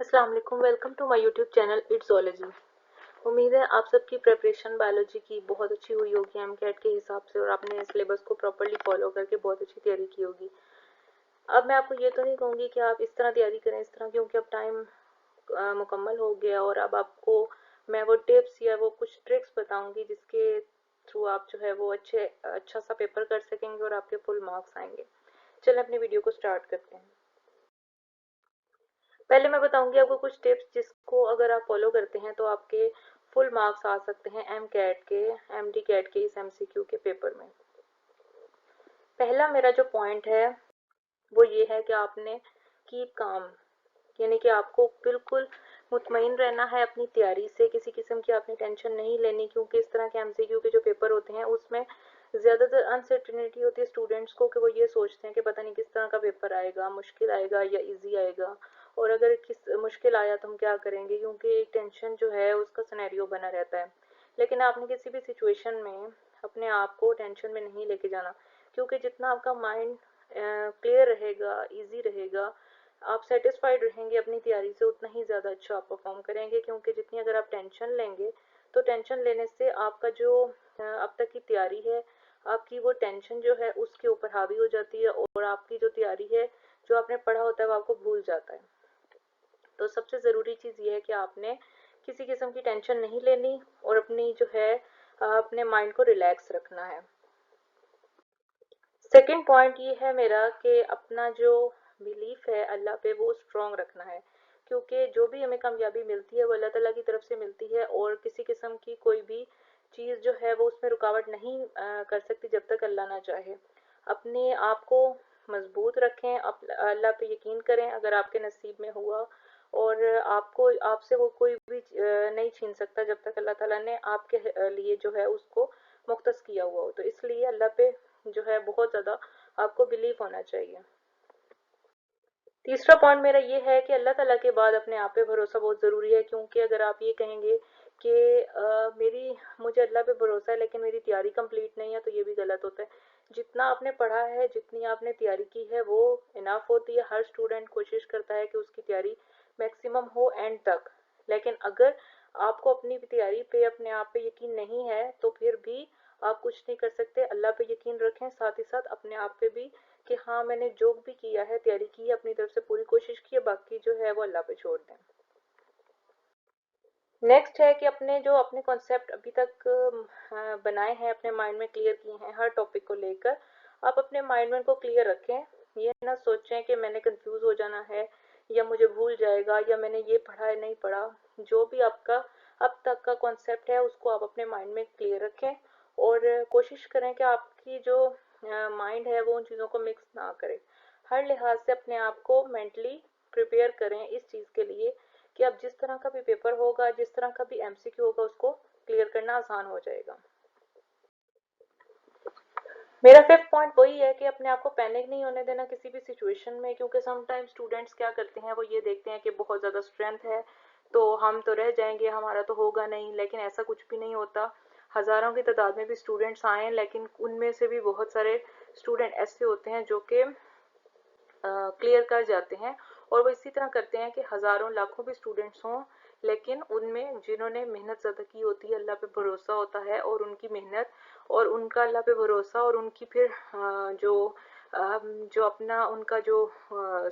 अस्सलाम वालेकुम, welcome to my YouTube channel it's zoology. उम्मीद है आप सबकी प्रिपरेशन बायोलॉजी की बहुत अच्छी हुई होगी एमकेट के हिसाब से और आपने सिलेबस को प्रॉपर्ली फॉलो करके बहुत अच्छी तैयारी की होगी। अब मैं आपको ये तो नहीं कहूँगी कि आप इस तरह तैयारी करें इस तरह, क्योंकि अब टाइम मुकम्मल हो गया और अब आपको मैं वो टिप्स या वो कुछ ट्रिक्स बताऊँगी जिसके थ्रू आप जो है वो अच्छा सा पेपर कर सकेंगे और आपके फुल मार्क्स आएंगे। चलिए अपनी वीडियो को स्टार्ट करते हैं। पहले मैं बताऊंगी आपको कुछ टिप्स जिसको अगर आप फॉलो करते हैं तो आपके फुल मार्क्स आ सकते हैं एम कैट के एम डी कैट के इस एमसीक्यू के पेपर में। पहला मेरा जो पॉइंट है वो ये है कि आपने कीप काम, यानी कि आपको बिल्कुल मुतमईन रहना है अपनी तैयारी से, किसी किस्म की आपने टेंशन नहीं लेनी, क्योंकि इस तरह के एमसीक्यू के जो पेपर होते हैं उसमें ज़्यादातर अनसर्टिनिटी होती है स्टूडेंट्स को कि वो ये सोचते हैं कि पता नहीं किस तरह का पेपर आएगा, मुश्किल आएगा या इजी आएगा, और अगर किस मुश्किल आया तो हम क्या करेंगे, क्योंकि एक टेंशन जो है उसका सिनेरियो बना रहता है। लेकिन आपने किसी भी सिचुएशन में अपने आप को टेंशन में नहीं लेके जाना, क्योंकि जितना आपका माइंड क्लियर रहेगा, ईजी रहेगा, आप सेटिस्फाइड रहेंगे अपनी तैयारी से, उतना ही ज़्यादा अच्छा आप परफॉर्म करेंगे। क्योंकि जितनी अगर आप टेंशन लेंगे तो टेंशन लेने से आपका जो अब तक की तैयारी है, आपकी वो टेंशन जो है उसके ऊपर हावी हो जाती है और आपकी जो तैयारी है, जो आपने पढ़ा होता है वो आपको भूल जाता है। तो सबसे ज़रूरी चीज़ ये है कि आपने किसी किस्म की टेंशन नहीं लेनी और अपनी जो है अपने माइंड को रिलैक्स रखना है। सेकंड पॉइंट ये है मेरा कि अपना जो बिलीफ है अल्लाह पे वो स्ट्रॉन्ग रखना है, क्योंकि जो भी हमें कामयाबी मिलती है वो अल्लाह ताला की तरफ से मिलती है और किसी किस्म की कोई भी चीज़ जो है वो उसमें रुकावट नहीं कर सकती जब तक अल्लाह ना चाहे। अपने आप को मजबूत रखें, अल्लाह पे यकीन करें, अगर आपके नसीब में हुआ और आपको आपसे वो कोई भी नहीं छीन सकता जब तक अल्लाह ताला ने आपके लिए जो है उसको मुख्तस किया हुआ हो। तो इसलिए अल्लाह पे जो है बहुत ज़्यादा आपको बिलीव होना चाहिए। तीसरा पॉइंट मेरा ये है कि अल्लाह ताला के बाद अपने आप पे भरोसा बहुत ज़रूरी है, क्योंकि अगर आप ये कहेंगे कि मेरी मुझे अल्लाह पे भरोसा है लेकिन मेरी तैयारी कंप्लीट नहीं है, तो ये भी गलत होता है। जितना आपने पढ़ा है, जितनी आपने तैयारी की है वो इनफ होती है। हर स्टूडेंट कोशिश करता है कि उसकी तैयारी मैक्सिमम हो एंड तक, लेकिन अगर आपको अपनी तैयारी पे अपने आप पे यकीन नहीं है तो फिर भी आप कुछ नहीं कर सकते। अल्लाह पे यकीन रखें, साथ ही साथ अपने आप पे भी कि हाँ मैंने जो भी किया है, तैयारी की है, अपनी तरफ से पूरी कोशिश की है, बाकी जो है वो अल्लाह पे छोड़ दें। नेक्स्ट है कि अपने जो अपने कॉन्सेप्ट अभी तक बनाए हैं, अपने माइंड में क्लियर किए हैं हर टॉपिक को लेकर, आप अपने माइंड में उनको क्लियर रखें। ये ना सोचें कि मैंने कंफ्यूज हो जाना है या मुझे भूल जाएगा या मैंने ये पढ़ा है नहीं पढ़ा। जो भी आपका अब तक का कॉन्सेप्ट है उसको आप अपने माइंड में क्लियर रखें और कोशिश करें कि आपकी जो माइंड है वो उन चीज़ों को मिक्स ना करे। हर लिहाज से अपने आप को मेंटली प्रिपेयर करें इस चीज़ के लिए कि अब जिस तरह का भी पेपर होगा, जिस तरह का भी एमसीक्यू होगा, उसको क्लियर करना आसान हो जाएगा। मेरा फिफ्थ पॉइंट वही है कि अपने आप को पैनिक नहीं होने देना किसी भी सिचुएशन में, क्योंकि समटाइम स्टूडेंट्स क्या करते हैं, वो ये देखते हैं कि बहुत ज़्यादा स्ट्रेंथ है तो हम तो रह जाएंगे, हमारा तो होगा नहीं, लेकिन ऐसा कुछ भी नहीं होता। हज़ारों की तादाद में भी स्टूडेंट्स आए हैं, लेकिन उनमें से भी बहुत सारे स्टूडेंट ऐसे होते हैं जो कि क्लियर कर जाते हैं। और वो इसी तरह करते हैं कि हज़ारों लाखों भी स्टूडेंट्स हों, लेकिन उनमें जिन्होंने मेहनत ज़्यादा की होती है, अल्लाह पे भरोसा होता है और उनकी मेहनत और उनका अल्लाह पे भरोसा और उनकी फिर जो अपना उनका जो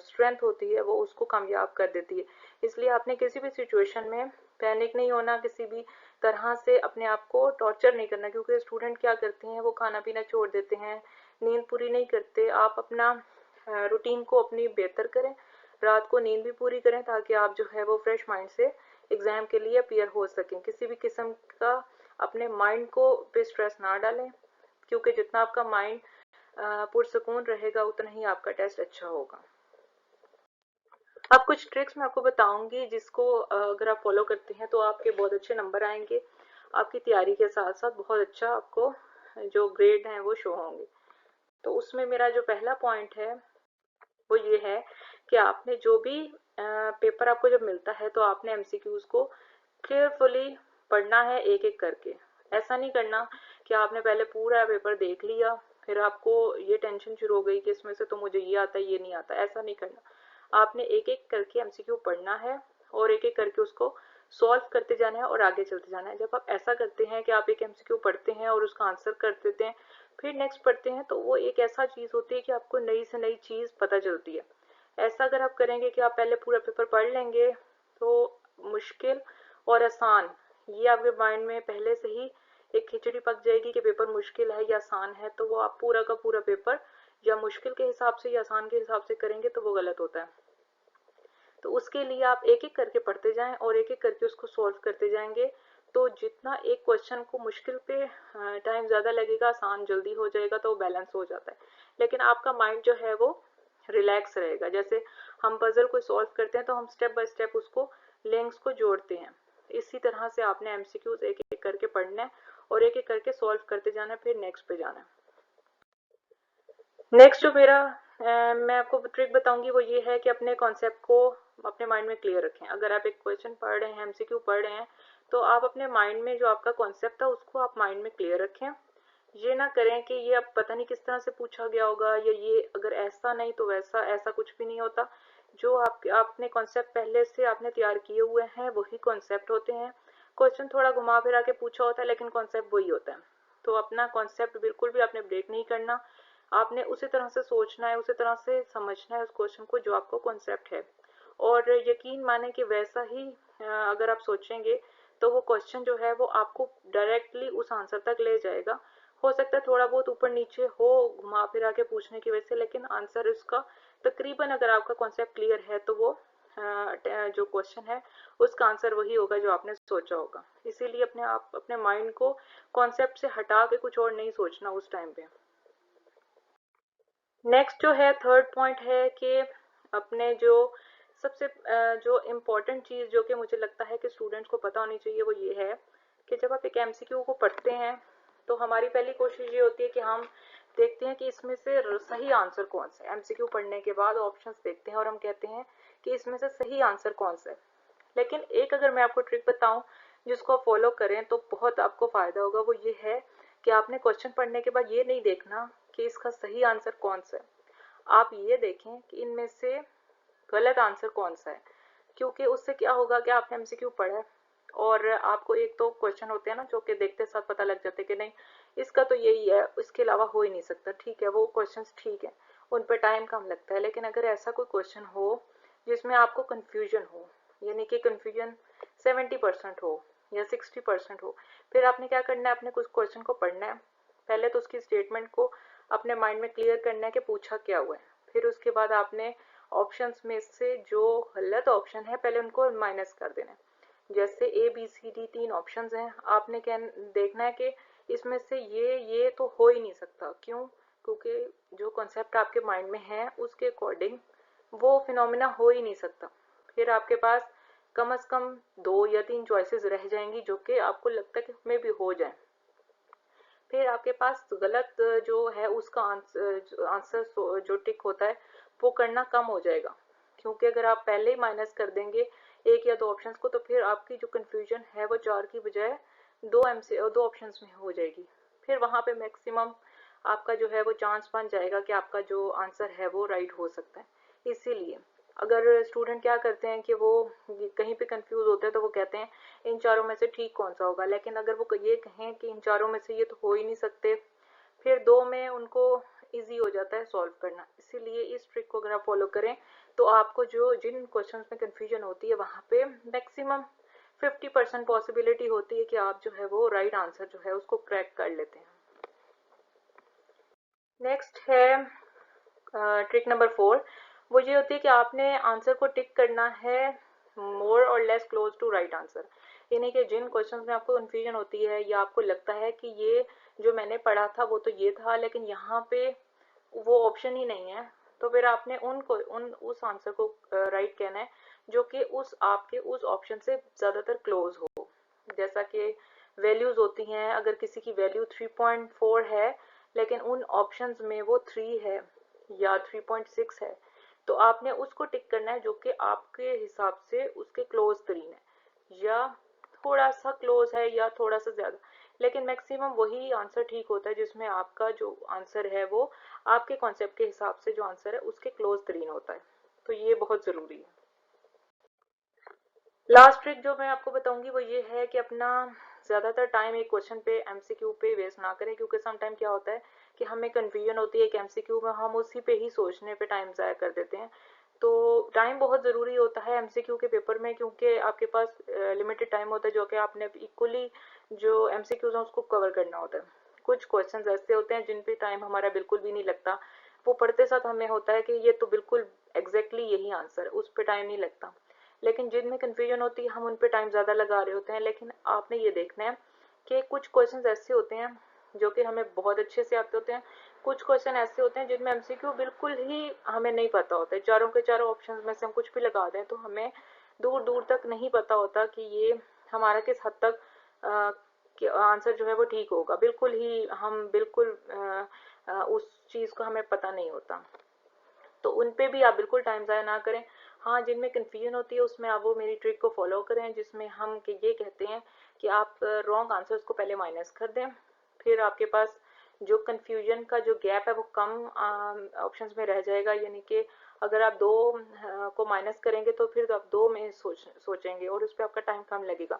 स्ट्रेंथ होती है वो उसको कामयाब कर देती है। इसलिए आपने किसी भी सिचुएशन में पैनिक नहीं होना, किसी भी तरह से अपने आप को टॉर्चर नहीं करना, क्योंकि स्टूडेंट क्या करते हैं वो खाना पीना छोड़ देते हैं, नींद पूरी नहीं करते। आप अपना रूटीन को अपनी बेहतर करें, रात को नींद भी पूरी करें ताकि आप जो है वो फ्रेश माइंड से एग्ज़ाम के लिए अपियर हो सकें। किसी भी किस्म का अपने माइंड को पे स्ट्रेस ना डालें, क्योंकि जितना आपका माइंड पुरसकून रहेगा उतना ही आपका टेस्ट अच्छा होगा। अब कुछ ट्रिक्स मैं आपको बताऊंगी जिसको अगर आप फॉलो करते हैं तो आपके बहुत अच्छे नंबर आएंगे, आपकी तैयारी के साथ साथ बहुत अच्छा आपको जो ग्रेड हैं वो शो होंगे। तो उसमें मेरा जो पहला पॉइंट है वो ये है कि आपने जो भी पेपर आपको जब मिलता है तो आपने एमसीक्यूज को केयरफुली पढ़ना है एक एक करके। ऐसा नहीं करना कि आपने पहले पूरा पेपर देख लिया फिर आपको ये टेंशन शुरू हो गई कि इसमें से तो मुझे ये आता है ये नहीं आता, ऐसा नहीं करना। आपने एक एक करके एमसीक्यू पढ़ना है और एक एक करके उसको सॉल्व करते जाना है और आगे चलते जाना है। जब आप ऐसा करते हैं कि आप एक एमसीक्यू पढ़ते हैं और उसका आंसर कर देते हैं, फिर नेक्स्ट पढ़ते हैं, तो वो एक ऐसा चीज़ होती है कि आपको नई से नई चीज़ पता चलती है। ऐसा अगर आप करेंगे कि आप पहले पूरा पेपर पढ़ लेंगे, तो मुश्किल और आसान ये आपके माइंड में पहले से ही एक खिचड़ी पक जाएगी कि पेपर मुश्किल है या आसान है, तो वो आप पूरा का पूरा पेपर या मुश्किल के हिसाब से या आसान के हिसाब से करेंगे तो वो गलत होता है। तो उसके लिए आप एक एक करके पढ़ते जाएं और एक एक करके उसको सॉल्व करते जाएंगे। तो जितना एक क्वेश्चन को मुश्किल पे टाइम ज़्यादा लगेगा, आसान जल्दी हो जाएगा, तो बैलेंस हो जाता है। लेकिन आपका माइंड जो है वो रिलैक्स रहेगा। जैसे हम पजल को सॉल्व करते हैं तो हम स्टेप बाय स्टेप उसको लिंक्स को जोड़ते हैं। इसी तरह से आपने एमसीक्यूज एक एक करके पढ़ना है और एक एक करके सॉल्व करते जाना है, फिर नेक्स्ट पे जाना है। नेक्स्ट जो मेरा मैं आपको ट्रिक बताऊंगी वो ये है कि अपने कॉन्सेप्ट को अपने माइंड में क्लियर रखें। अगर आप एक क्वेश्चन पढ़ रहे हैं, एमसीक्यू पढ़ रहे हैं, तो आप अपने माइंड में जो आपका कॉन्सेप्ट था उसको आप माइंड में क्लियर रखें। ये ना करें कि ये अब पता नहीं किस तरह से पूछा गया होगा या ये अगर ऐसा नहीं तो वैसा, ऐसा कुछ भी नहीं होता। जो आपने कॉन्सेप्ट पहले से आपने तैयार किए हुए हैं वही कॉन्सेप्ट होते हैं। क्वेश्चन थोड़ा घुमा फिरा के पूछा होता है लेकिन कॉन्सेप्ट वही होता है। तो अपना कॉन्सेप्ट बिल्कुल भी आपने ब्रेक नहीं करना। आपने उसी तरह से सोचना है, उसी तरह से समझना है उस क्वेश्चन को जो आपको कॉन्सेप्ट है। और यकीन माने कि वैसा ही अगर आप सोचेंगे तो वो क्वेश्चन जो है वो आपको डायरेक्टली उस आंसर तक ले जाएगा। हो सकता है थोड़ा बहुत ऊपर नीचे हो घुमा फिरा के पूछने की वजह से, लेकिन आंसर उसका तकरीबन, अगर आपका कॉन्सेप्ट क्लियर है तो वो जो क्वेश्चन है उसका आंसर वही होगा जो आपने सोचा होगा। इसीलिए आप अपने माइंड को कॉन्सेप्ट से हटा के कुछ और नहीं सोचना उस टाइम पे। नेक्स्ट जो है थर्ड पॉइंट है कि अपने जो सबसे जो इम्पोर्टेंट चीज़ जो कि मुझे लगता है कि स्टूडेंट्स को पता होनी चाहिए वो ये है कि जब आप एक एमसीक्यू को पढ़ते हैं तो हमारी पहली कोशिश ये होती है कि हम देखते हैं कि इसमें से सही आंसर कौन सा है। एमसीक्यू पढ़ने के बाद ऑप्शंस देखते हैं और हम कहते हैं कि इसमें से सही आंसर कौन सा है। लेकिन एक अगर मैं आपको ट्रिक बताऊं जिसको आप फॉलो करें तो बहुत आपको फ़ायदा होगा, वो ये है कि आपने क्वेश्चन पढ़ने के बाद ये नहीं देखना कि इसका सही आंसर कौन सा है। आप ये देखें कि इनमें से गलत आंसर कौन सा है। क्योंकि उससे क्या होगा कि आपने एमसीक्यू पढ़ा है और आपको एक तो क्वेश्चन होते हैं ना जो कि देखते साथ पता लग जाते कि नहीं इसका तो यही है, इसके अलावा हो ही नहीं सकता। ठीक है, वो क्वेश्चंस ठीक है, उन पर टाइम कम लगता है। लेकिन अगर ऐसा कोई क्वेश्चन हो जिसमें आपको कन्फ्यूजन हो, यानी कि कन्फ्यूजन 70% हो या 60% हो, फिर आपने क्या करना है, अपने कुछ क्वेश्चन को पढ़ना है। पहले तो उसकी स्टेटमेंट को अपने माइंड में क्लियर करना है कि पूछा क्या हुआ है। फिर उसके बाद आपने ऑप्शंस में से जो गलत ऑप्शन है पहले उनको माइनस कर देना है। जैसे A B C D 3 options हैं, आपने क्या देखना है कि इसमें से ये तो हो ही नहीं सकता। क्यों? क्योंकि जो कॉन्सेप्ट आपके माइंड में है उसके अकॉर्डिंग वो फिनोमिना हो ही नहीं सकता। फिर आपके पास कम से कम 2 या 3 चॉइसेस रह जाएंगी जो कि आपको लगता है कि में भी हो जाए। फिर आपके पास गलत जो है उसका आंसर जो टिक होता है वो करना कम हो जाएगा। क्योंकि अगर आप पहले ही माइनस कर देंगे एक या दो ऑप्शंस को तो फिर आपकी जो कंफ्यूजन है वो 4 की बजाय 2 ऑप्शंस में हो जाएगी। फिर वहाँ पे मैक्सिमम आपका जो है वो चांस बन जाएगा कि आपका जो आंसर है वो राइट हो सकता है। इसीलिए अगर स्टूडेंट क्या करते हैं कि वो कहीं पे कंफ्यूज होते हैं तो वो कहते हैं इन चारों में से ठीक कौन सा होगा। लेकिन अगर वो ये कहें कि इन चारों में से ये तो हो ही नहीं सकते, फिर 2 में उनको इजी हो जाता है सॉल्व करना। इसीलिए इस ट्रिक को अगर आप फॉलो करें तो आपको जो जिन क्वेश्चंस में कंफ्यूजन होती है वहाँ पे मैक्सिमम 50% पॉसिबिलिटी होती है कि आप जो है वो राइट आंसर जो है उसको क्रैक कर लेते हैं। नेक्स्ट है ट्रिक नंबर 4। वो ये होती है कि आपने आंसर को टिक करना है मोर और less close to right answer. यानी कि जिन क्वेश्चंस में आपको कंफ्यूजन होती है या आपको लगता है कि ये जो मैंने पढ़ा था वो तो ये था लेकिन यहाँ पे वो ऑप्शन ही नहीं है, तो फिर आपने उस आंसर को राइट कहना है जो कि उस आपके उस ऑप्शन से ज़्यादातर क्लोज हो। जैसा कि वैल्यूज होती हैं, अगर किसी की वैल्यू 3.4 है लेकिन उन ऑप्शंस में वो 3 है या 3.6 है, तो आपने उसको टिक करना है जो कि आपके हिसाब से उसके क्लोज तरीन है, या थोड़ा सा क्लोज है या थोड़ा सा ज़्यादा। लेकिन मैक्सिमम वही आंसर ठीक होता है जिसमें आपका जो आंसर है वो आपके कॉन्सेप्ट के हिसाब से जो आंसर है उसके क्लोज तरीन होता है। तो ये बहुत ज़रूरी है। लास्ट ट्रिक जो मैं आपको बताऊंगी वो ये है कि अपना ज़्यादातर टाइम एक क्वेश्चन पे एमसीक्यू पे वेस्ट ना करें, क्योंकि सम टाइम क्या होता है कि हमें कन्फ्यूजन होती है एक एमसीक्यू में, हम उसी पे ही सोचने पे टाइम ज़ाया कर देते हैं। तो टाइम बहुत ज़रूरी होता है एमसीक्यू के पेपर में, क्योंकि आपके पास लिमिटेड टाइम होता है जो कि आपने इक्वली जो एमसीक्यूज हैं उसको कवर करना होता है। कुछ क्वेश्चंस ऐसे होते हैं जिन पे टाइम हमारा बिल्कुल भी नहीं लगता, वो पढ़ते साथ हमें होता है कि ये तो बिल्कुल एग्जैक्टली यही आंसर है, उस पर टाइम नहीं लगता। लेकिन जिनमें कन्फ्यूजन होती है हम उन पे टाइम ज़्यादा लगा रहे होते हैं। लेकिन आपने ये देखना है कि कुछ क्वेश्चंस ऐसे होते हैं जो कि हमें बहुत अच्छे से आते होते हैं, कुछ क्वेश्चन ऐसे होते हैं जिनमें एमसीक्यू बिल्कुल ही हमें नहीं पता होता है। चारों के चारों ऑप्शंस में से हम कुछ भी लगा दें तो हमें दूर दूर तक नहीं पता होता कि ये हमारा किस हद तक आंसर जो है वो ठीक होगा। बिल्कुल ही हम बिल्कुल उस चीज़ को हमें पता नहीं होता। तो उन पे भी आप बिल्कुल टाइम ज़ाया ना करें। हाँ, जिनमें कन्फ्यूजन होती है उसमें आप वो मेरी ट्रिक को फॉलो करें, जिसमें हम कि ये कहते हैं कि आप रॉन्ग आंसर्स को पहले माइनस कर दें, फिर आपके पास जो कन्फ्यूजन का जो गैप है वो कम ऑप्शंस में रह जाएगा। यानी कि अगर आप दो को माइनस करेंगे तो फिर आप दो में सोचेंगे और उस पर आपका टाइम कम लगेगा।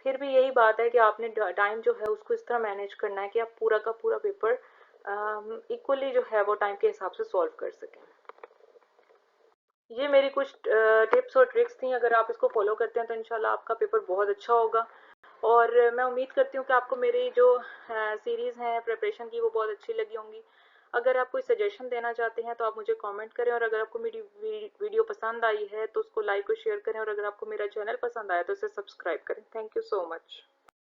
फिर भी यही बात है कि आपने टाइम जो है उसको इस तरह मैनेज करना है कि आप पूरा का पूरा पेपर इक्वली जो है वो टाइम के हिसाब से सॉल्व कर सकें। ये मेरी कुछ टिप्स और ट्रिक्स थी, अगर आप इसको फॉलो करते हैं तो इंशाल्लाह आपका पेपर बहुत अच्छा होगा। और मैं उम्मीद करती हूँ कि आपको मेरी जो सीरीज़ है प्रिपरेशन की वो बहुत अच्छी लगी होंगी। अगर आप कोई सजेशन देना चाहते हैं तो आप मुझे कमेंट करें, और अगर आपको मेरी वीडियो पसंद आई है तो उसको लाइक और शेयर करें, और अगर आपको मेरा चैनल पसंद आया तो इसे सब्सक्राइब करें। Thank you so much.